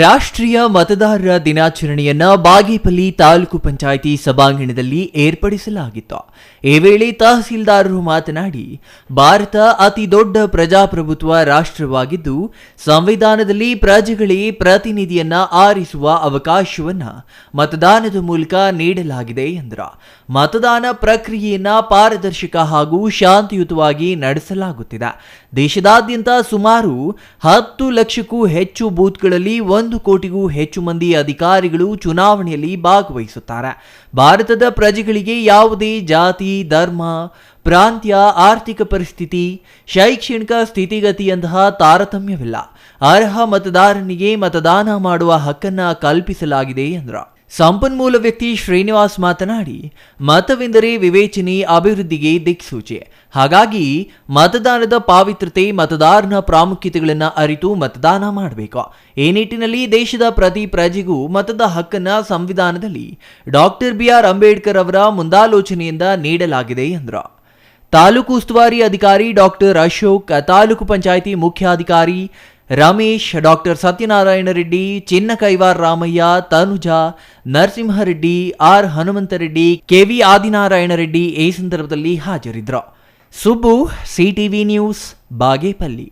ರಾಷ್ಟ್ರೀಯ ಮತದಾರರ ದಿನಾಚರಣೆಯನ್ನ ಬಾಗೇಪಲ್ಲಿ ತಾಲೂಕು ಪಂಚಾಯಿತಿ ಸಭಾಂಗಣದಲ್ಲಿ ಏರ್ಪಡಿಸಲಾಗಿತ್ತು. ಈ ವೇಳೆ ತಹಸೀಲ್ದಾರರು ಮಾತನಾಡಿ, ಭಾರತ ಅತಿ ದೊಡ್ಡ ಪ್ರಜಾಪ್ರಭುತ್ವ ರಾಷ್ಟ್ರವಾಗಿದ್ದು, ಸಂವಿಧಾನದಲ್ಲಿ ಪ್ರಜೆಗಳೇ ಪ್ರತಿನಿಧಿಯನ್ನ ಆರಿಸುವ ಅವಕಾಶವನ್ನ ಮತದಾನದ ಮೂಲಕ ನೀಡಲಾಗಿದೆ ಎಂದರು. ಮತದಾನ ಪ್ರಕ್ರಿಯೆಯನ್ನ ಪಾರದರ್ಶಕ ಹಾಗೂ ಶಾಂತಿಯುತವಾಗಿ ನಡೆಸಲಾಗುತ್ತಿದೆ. ದೇಶದಾದ್ಯಂತ ಸುಮಾರು 10 ಲಕ್ಷಕ್ಕೂ ಹೆಚ್ಚು ಬೂತ್ಗಳಲ್ಲಿ 1 ಕೋಟಿಗೂ ಹೆಚ್ಚು ಮಂದಿ ಅಧಿಕಾರಿಗಳು ಚುನಾವಣೆಯಲ್ಲಿ ಭಾಗವಹಿಸುತ್ತಾರೆ. ಭಾರತದ ಪ್ರಜೆಗಳಿಗೆ ಯಾವುದೇ ಜಾತಿ, ಧರ್ಮ, ಪ್ರಾಂತ್ಯ, ಆರ್ಥಿಕ ಪರಿಸ್ಥಿತಿ, ಶೈಕ್ಷಣಿಕ ಸ್ಥಿತಿಗತಿಯಂತಹ ತಾರತಮ್ಯವಿಲ್ಲ. ಅರ್ಹ ಮತದಾರನಿಗೆ ಮತದಾನ ಮಾಡುವ ಹಕ್ಕನ್ನು ಕಲ್ಪಿಸಲಾಗಿದೆ ಎಂದರು. ಸಂಪನ್ಮೂಲ ವ್ಯಕ್ತಿ ಶ್ರೀನಿವಾಸ್ ಮಾತನಾಡಿ, ಮತವೆಂದರೆ ವಿವೇಚನೆ, ಅಭಿವೃದ್ಧಿಗೆ ದಿಕ್ಸೂಚಿ. ಹಾಗಾಗಿ ಮತದಾನದ ಪಾವಿತ್ರತೆ, ಮತದಾರನ ಪ್ರಾಮುಖ್ಯತೆಗಳನ್ನು ಅರಿತು ಮತದಾನ ಮಾಡಬೇಕು. ಈ ನಿಟ್ಟಿನಲ್ಲಿ ದೇಶದ ಪ್ರತಿ ಪ್ರಜೆಗೂ ಮತದ ಹಕ್ಕನ್ನು ಸಂವಿಧಾನದಲ್ಲಿ ಡಾಕ್ಟರ್ BR ಅಂಬೇಡ್ಕರ್ ಅವರ ಮುಂದಾಲೋಚನೆಯಿಂದ ನೀಡಲಾಗಿದೆ ಎಂದರು. ತಾಲೂಕು ಉಸ್ತುವಾರಿ ಅಧಿಕಾರಿ ಡಾಕ್ಟರ್ ಅಶೋಕ್, ತಾಲೂಕು ಪಂಚಾಯಿತಿ ಮುಖ್ಯಾಧಿಕಾರಿ Ramesh, doctor Satyanarayana Reddy, Chinnakaivar Ramaiah, Tanuja, Narasimhareddy, R Hanumanthareddy, KV Adinarayana Reddy ಈ ಸಂದರ್ಭದಲ್ಲಿ ಹಾಜರಿದ್ದರು. Subbu, CTV news, Bagepalli.